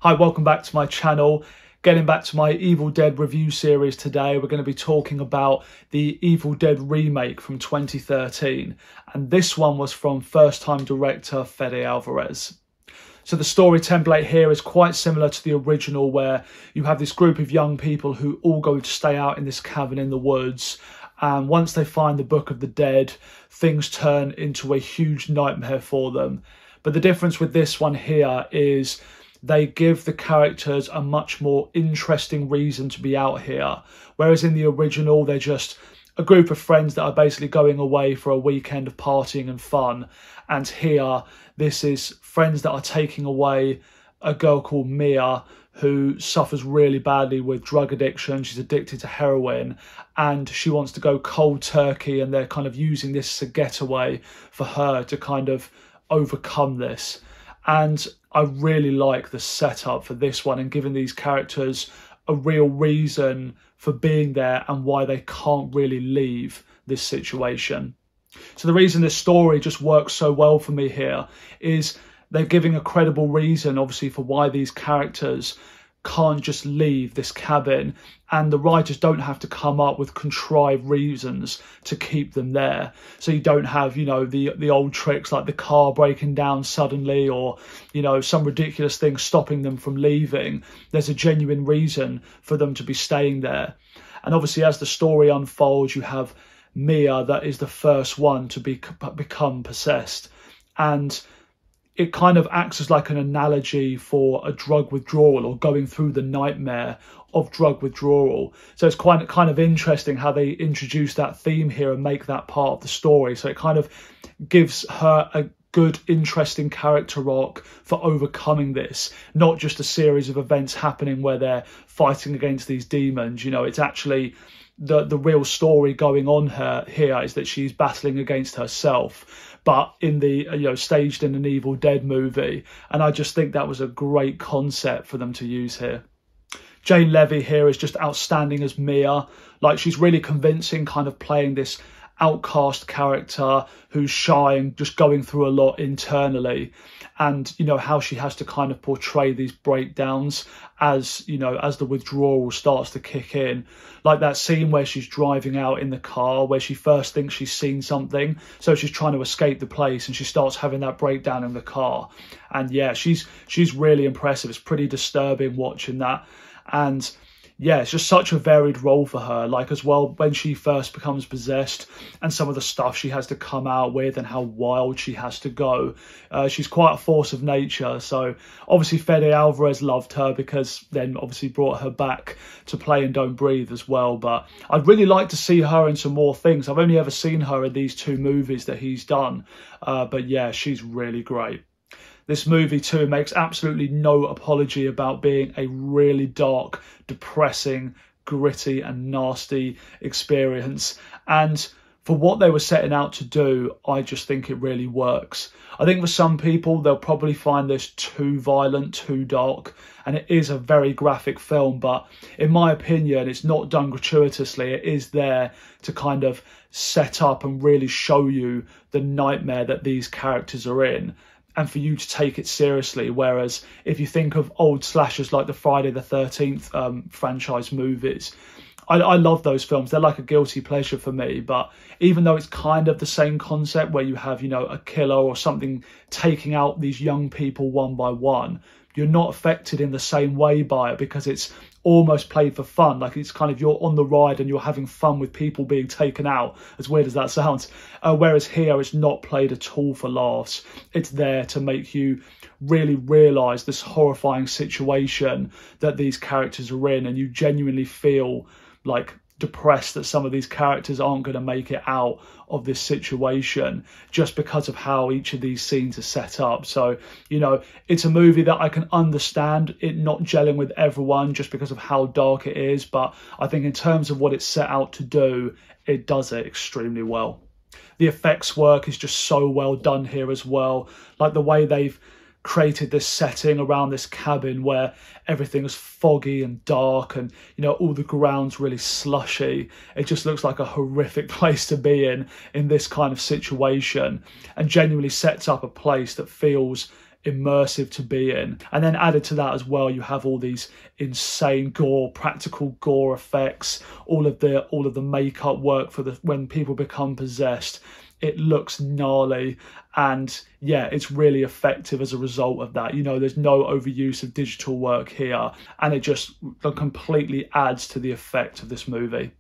Hi, welcome back to my channel. Getting back to my Evil Dead review series today, we're going to be talking about the Evil Dead remake from 2013. And this one was from first-time director Fede Alvarez. So the story template here is quite similar to the original, where you have this group of young people who all go to stay out in this cabin in the woods. And once they find the Book of the Dead, things turn into a huge nightmare for them. But the difference with this one here is they give the characters a much more interesting reason to be out here. Whereas in the original, they're just a group of friends that are basically going away for a weekend of partying and fun. And here, this is friends that are taking away a girl called Mia, who suffers really badly with drug addiction. She's addicted to heroin and she wants to go cold turkey, and they're kind of using this as a getaway for her to kind of overcome this. And I really like the setup for this one and giving these characters a real reason for being there and why they can't really leave this situation. So the reason this story just works so well for me here is they're giving a credible reason, obviously, for why these characters can't just leave this cabin, and the writers don't have to come up with contrived reasons to keep them there. So you don't have, you know, the old tricks like the car breaking down suddenly, or, you know, some ridiculous thing stopping them from leaving. There's a genuine reason for them to be staying there. And obviously, as the story unfolds, you have Mia that is the first one to become possessed, and it kind of acts as like an analogy for a drug withdrawal, or going through the nightmare of drug withdrawal. So it's quite kind of interesting how they introduce that theme here and make that part of the story. So it kind of gives her a good, interesting character arc for overcoming this, not just a series of events happening where they're fighting against these demons. You know, it's actually the real story going on here is that she's battling against herself, but in the, you know, staged in an Evil Dead movie. And I just think that was a great concept for them to use here. Jane Levy here is just outstanding as Mia. Like, she's really convincing, kind of playing this outcast character who's shy and just going through a lot internally, and, you know, how she has to kind of portray these breakdowns as, you know, as the withdrawal starts to kick in. Like that scene where she's driving out in the car, where she first thinks she's seen something, so she's trying to escape the place, and she starts having that breakdown in the car. And yeah, she's really impressive. It's pretty disturbing watching that. And yeah, it's just such a varied role for her. Like, as well, when she first becomes possessed and some of the stuff she has to come out with and how wild she has to go. She's quite a force of nature. So obviously Fede Alvarez loved her, because then obviously brought her back to play in Don't Breathe as well. But I'd really like to see her in some more things. I've only ever seen her in these two movies that he's done. But yeah, she's really great. This movie too makes absolutely no apology about being a really dark, depressing, gritty and nasty experience. And for what they were setting out to do, I just think it really works. I think for some people, they'll probably find this too violent, too dark, and it is a very graphic film. But in my opinion, it's not done gratuitously. It is there to kind of set up and really show you the nightmare that these characters are in, and for you to take it seriously. Whereas if you think of old slashers like the Friday the 13th franchise movies, I love those films. They're like a guilty pleasure for me. But even though it's kind of the same concept, where you have, you know, a killer or something taking out these young people one by one, you're not affected in the same way by it, because it's almost played for fun. Like, it's kind of, you're on the ride and you're having fun with people being taken out, as weird as that sounds. Whereas here, it's not played at all for laughs. It's there to make you really realise this horrifying situation that these characters are in, and you genuinely feel like depressed that some of these characters aren't going to make it out of this situation just because of how each of these scenes are set up. So, you know, it's a movie that I can understand it not gelling with everyone just because of how dark it is, but I think in terms of what it's set out to do, it does it extremely well. The effects work is just so well done here as well. Like the way they've created this setting around this cabin where everything is foggy and dark, and, you know, all the ground's really slushy. It just looks like a horrific place to be in this kind of situation, and genuinely sets up a place that feels immersive to be in. And then added to that as well, you have all these insane gore, practical gore effects, all of the makeup work for when people become possessed. It looks gnarly, and yeah, it's really effective as a result of that. You know, there's no overuse of digital work here, and it just completely adds to the effect of this movie.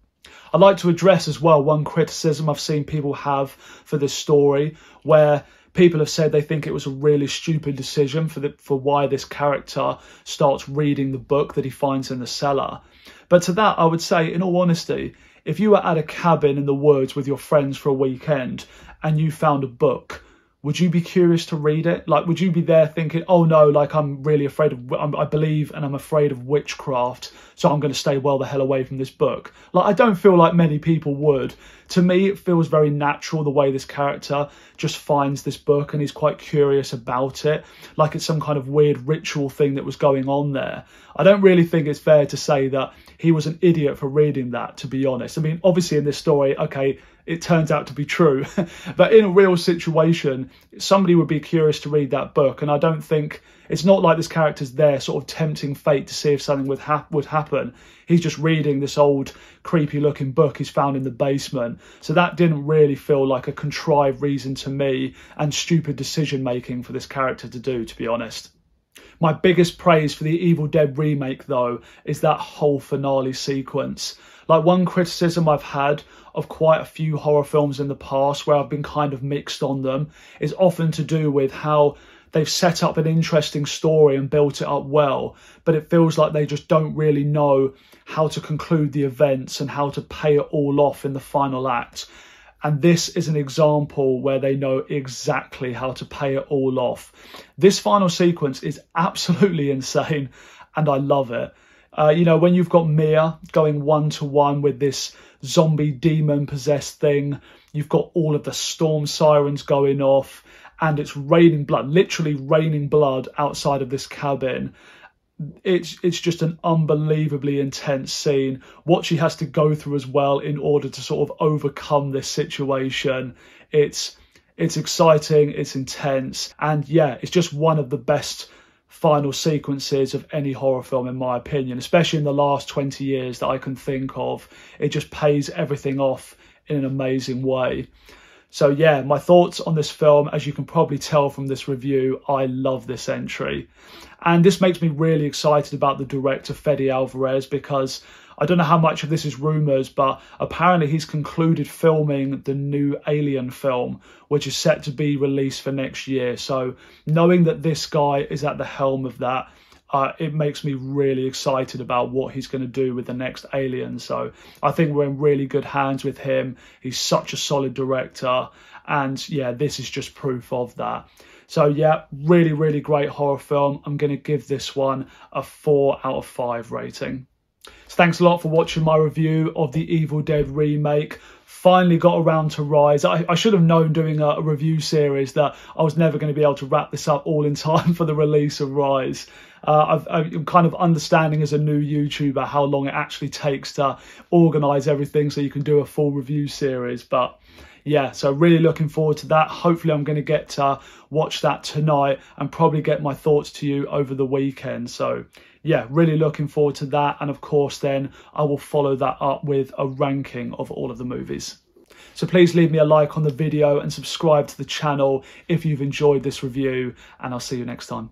I'd like to address as well one criticism I've seen people have for this story, where people have said they think it was a really stupid decision for why this character starts reading the book that he finds in the cellar. But to that, I would say, in all honesty, if you were at a cabin in the woods with your friends for a weekend and you found a book, would you be curious to read it? Like, would you be there thinking, oh no, like I'm really afraid of, I believe and I'm afraid of witchcraft, so I'm going to stay well the hell away from this book? Like, I don't feel like many people would. To me, it feels very natural the way this character just finds this book and he's quite curious about it, like it's some kind of weird ritual thing that was going on there. I don't really think it's fair to say that he was an idiot for reading that, to be honest. I mean, obviously in this story, okay, it turns out to be true, but in a real situation, somebody would be curious to read that book. And I don't think, it's not like this character's there sort of tempting fate to see if something would happen. He's just reading this old creepy looking book he's found in the basement. So that didn't really feel like a contrived reason to me, and stupid decision making for this character to do, to be honest. My biggest praise for the Evil Dead remake, though, is that whole finale sequence. Like, one criticism I've had of quite a few horror films in the past, where I've been kind of mixed on them, is often to do with how they've set up an interesting story and built it up well, but it feels like they just don't really know how to conclude the events and how to pay it all off in the final act. And this is an example where they know exactly how to pay it all off. This final sequence is absolutely insane, and I love it. You know, when you've got Mia going one-to-one with this zombie demon-possessed thing, you've got all of the storm sirens going off, and it's raining blood, literally raining blood outside of this cabin. It's just an unbelievably intense scene. What she has to go through as well in order to sort of overcome this situation. It's exciting, it's intense, and yeah, it's just one of the best final sequences of any horror film, in my opinion, especially in the last 20 years that I can think of. It just pays everything off in an amazing way. So yeah, my thoughts on this film, as you can probably tell from this review, I love this entry. And this makes me really excited about the director, Fede Alvarez, because I don't know how much of this is rumours, but apparently he's concluded filming the new Alien film, which is set to be released for next year. So knowing that this guy is at the helm of that, it makes me really excited about what he's going to do with the next Alien. So I think we're in really good hands with him. He's such a solid director. And yeah, this is just proof of that. So yeah, really, really great horror film. I'm going to give this one a 4 out of 5 rating. So thanks a lot for watching my review of the Evil Dead remake. Finally got around to Rise. I should have known doing a review series that I was never going to be able to wrap this up all in time for the release of Rise. I'm kind of understanding as a new YouTuber how long it actually takes to organise everything so you can do a full review series. But yeah, so really looking forward to that. Hopefully I'm going to get to watch that tonight and probably get my thoughts to you over the weekend. So yeah, really looking forward to that. And of course, then I will follow that up with a ranking of all of the movies. So please leave me a like on the video and subscribe to the channel if you've enjoyed this review, and I'll see you next time.